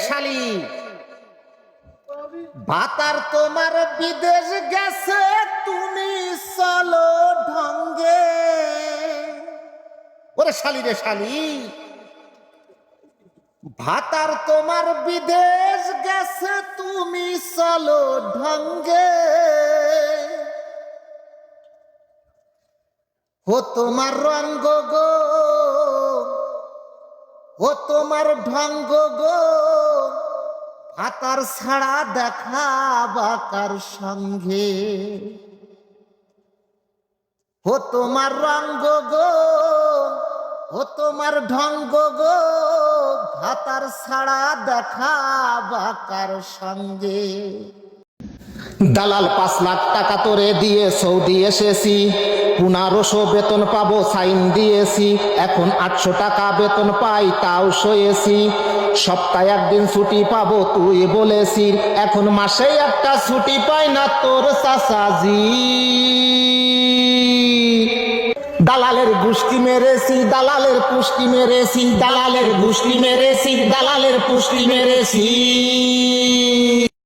শালি, ভাতার তোমার বিদেশ গেছে, তুমি চলো ঢঙ্গে। ওরে শালি রে শালি, ভাতার তোমার বিদেশ গেছে, তুমি চলো ঢঙ্গে। ও তোমার রঙ্গ গো, ও তোমার ঢঙ্গ গো, ভাতার ছাড়া দেখা বাকার সঙ্গে। ও তোমার রঙ্গ গো, ও তোমার ঢঙ্গ গো, ভাতার ছাড়া দেখা বাকার সঙ্গে। দালাল 5 লাখ টাকা তোরে দিয়ে সৌদি এসেছি, 1500 বেতন পাবো সাইন দিয়েছি, এখন 800 টাকা বেতন পাই তাও সয়েছি। সপ্তাহে একদিন ছুটি পাবো তুই বলেছি, এখন মাসে একটা ছুটি পাই না তোর চাচাজি। দালালের গুষ্টি মেরেছি, দালালের পুষ্টি মেরেছি, দালালের গুষ্টি মেরেছি, দালালের পুষ্টি মেরেছি।